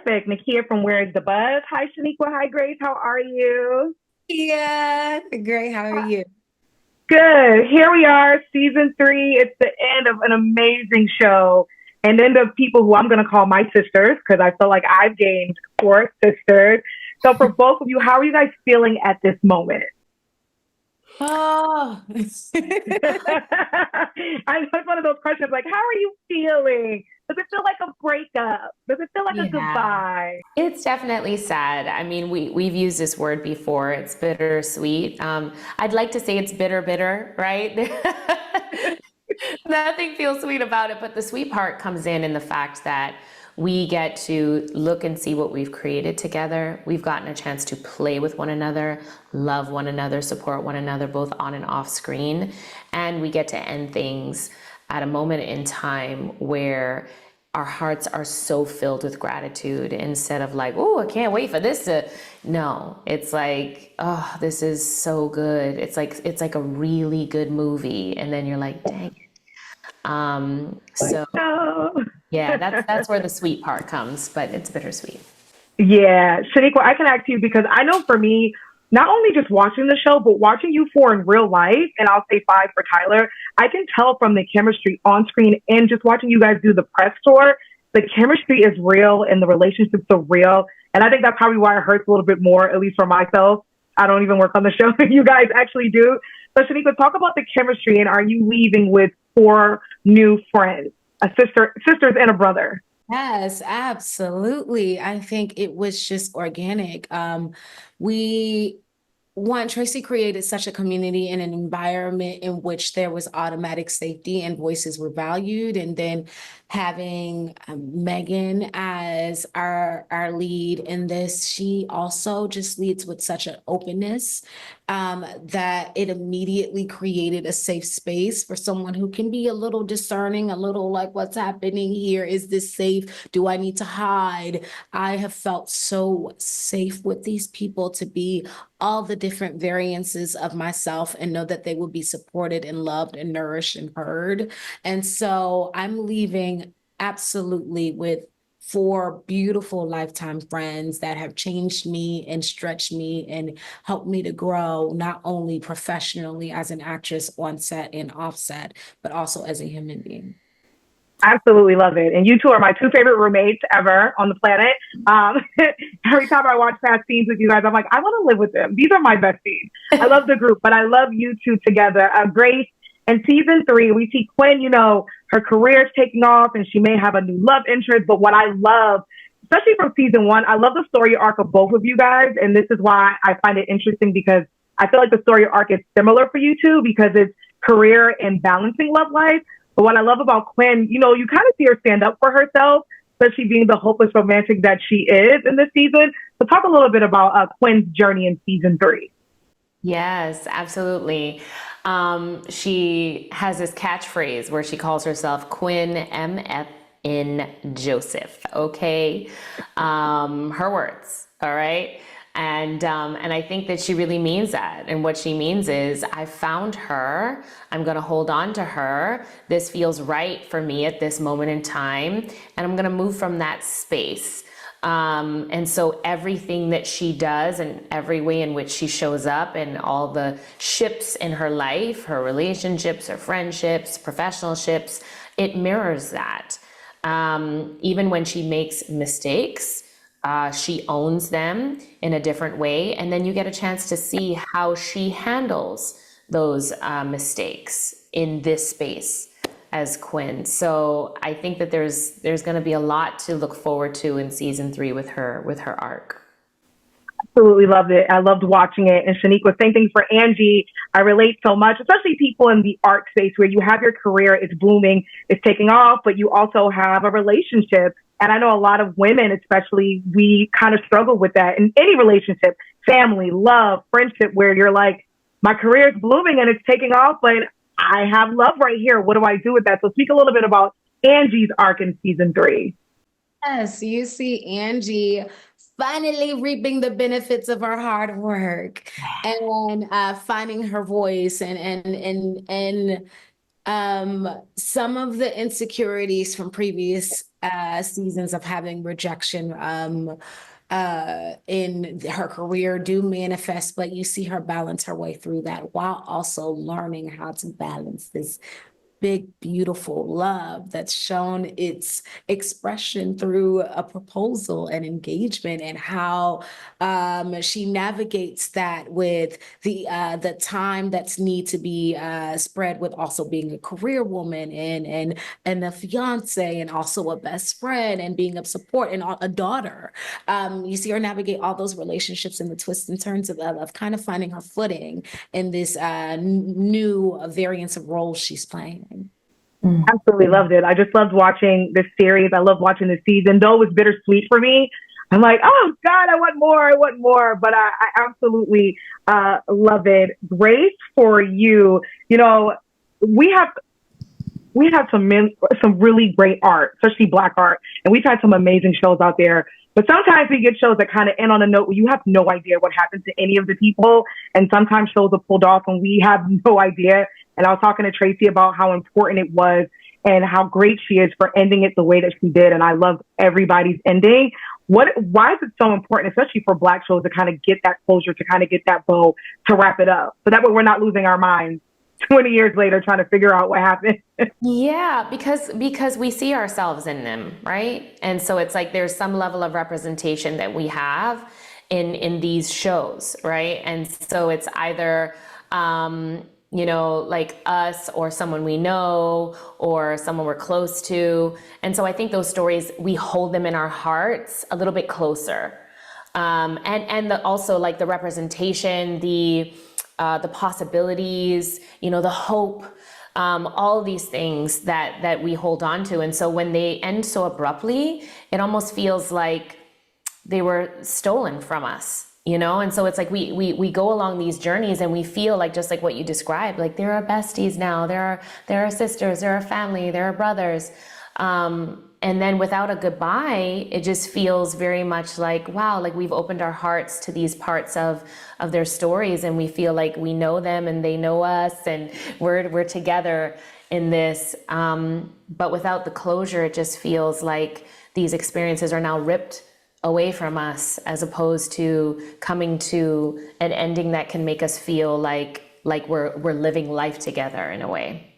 Perfect. Nakia from Where's the Buzz? Hi, Shoniqua. Hi, Grace. How are you? Yeah, great. How are you? Good. Here we are, season three. It's the end of an amazing show. And then the people who I'm going to call my sisters, because I feel like I've gained four sisters. So, for both of you, how are you guys feeling at this moment? Oh, I know it's one of those questions like, how are you feeling? Does it feel like a breakup? Does it feel like a Yeah, goodbye? it's definitely sad. I mean, we've used this word before. It's bittersweet. I'd like to say it's bitter, right? Nothing feels sweet about it, but the sweet part comes in the fact that we get to look and see what we've created together. We've gotten a chance to play with one another, love one another, support one another, both on and off screen. And we get to end things at a moment in time where our hearts are so filled with gratitude instead of like, oh, I can't wait for this to. No, it's like, oh, this is so good. It's like a really good movie. And then you're like, dang. So No. yeah, that's where the sweet part comes, but it's bittersweet. Yeah, Shaniqua, I can ask you because I know for me, not only just watching the show, but watching you four in real life, and I'll say five for Tyler, I can tell from the chemistry on screen and just watching you guys do the press tour, the chemistry is real and the relationships are real. And I think that's probably why it hurts a little bit more, at least for myself. I don't even work on the show, you guys actually do. So, Shaniqua, talk about the chemistry, and are you leaving with four new friends, a sisters, and a brother? yes, absolutely. I think it was just organic. We One, Tracy created such a community and an environment in which there was automatic safety and voices were valued. And then having Megan as our lead in this, she also just leads with such an openness that it immediately created a safe space for someone who can be a little discerning, a little like, what's happening here? Is this safe? Do I need to hide? I have felt so safe with these people to be all the different variances of myself and know that they will be supported and loved and nourished and heard. And so I'm leaving absolutely with four beautiful lifetime friends that have changed me and stretched me and helped me to grow, not only professionally as an actress on set and offset, but also as a human being. Absolutely love it. And you two are my two favorite roommates ever on the planet. Um, every time I watch past scenes with you guys, I'm like, I want to live with them. These are my besties. I love the group, but I love you two together. Grace, in season three, we see Quinn, her career is taking off and she may have a new love interest. But what I love, especially from season one, I love the story arc of both of you guys. And this is why I find it interesting because I feel like the story arc is similar for you two because it's career and balancing love life. But what I love about Quinn, you kind of see her stand up for herself, especially being the hopeless romantic that she is in this season. So talk a little bit about Quinn's journey in season three. Yes, absolutely. She has this catchphrase where she calls herself Quinn MF in Joseph. Okay, her words. All right. And I think that she really means that. And what she means is, I found her. I'm going to hold on to her. This feels right for me at this moment in time. And I'm going to move from that space. And so everything that she does and every way in which she shows up and all the ships in her life, her relationships, her friendships, professional ships, it mirrors that. Even when she makes mistakes, she owns them in a different way. And then you get a chance to see how she handles those mistakes in this space as Quinn. So I think that there's going to be a lot to look forward to in season three with her arc. Absolutely loved it. I loved watching it. And Shaniqua, same thing for Angie. I relate so much, especially people in the art space where you have your career, it's booming, it's taking off, but you also have a relationship. And I know a lot of women, especially, we kind of struggle with that in any relationship, family, love, friendship, where you're like, my career is blooming and it's taking off, but I have love right here. What do I do with that? So speak a little bit about Angie's arc in season three. Yes, you see Angie finally reaping the benefits of her hard work and finding her voice and Some of the insecurities from previous seasons of having rejection in her career do manifest, but you see her balance her way through that while also learning how to balance this big, beautiful love that's shown its expression through a proposal and engagement, and how she navigates that with the time that's need to be spread with also being a career woman and a fiance and also a best friend and being of support and a daughter. You see her navigate all those relationships and the twists and turns of kind of finding her footing in this new variance of roles she's playing. Absolutely loved it. I just loved watching this series. I love watching this season. Though it was bittersweet for me, I'm like, oh God, I want more. I want more. But I absolutely love it. Grace, for you, you know, we have some really great art, especially Black art, and we've had some amazing shows out there. But sometimes we get shows that kind of end on a note where you have no idea what happened to any of the people, and sometimes shows are pulled off and we have no idea. And I was talking to Tracy about how important it was and how great she is for ending it the way that she did. And I love everybody's ending. Why is it so important, especially for Black shows, to kind of get that closure, to kind of get that bow, to wrap it up, so that way we're not losing our minds 20 years later trying to figure out what happened? Yeah, because we see ourselves in them, right? And so it's like there's some level of representation that we have in these shows, right? And so it's either like us or someone we know or someone we're close to. And so I think those stories, we hold them in our hearts a little bit closer. Also like the representation, the possibilities, the hope, all of these things that we hold on to. And so when they end so abruptly, it almost feels like they were stolen from us, And so it's like we go along these journeys and we feel like, just like what you described, like there are besties now, there are sisters, there are family, there are brothers. And then without a goodbye, it just feels very much like, wow, like we've opened our hearts to these parts of their stories, and we feel like we know them and they know us, and we're together in this. But without the closure, it just feels like these experiences are now ripped away from us, as opposed to coming to an ending that can make us feel like we're living life together in a way.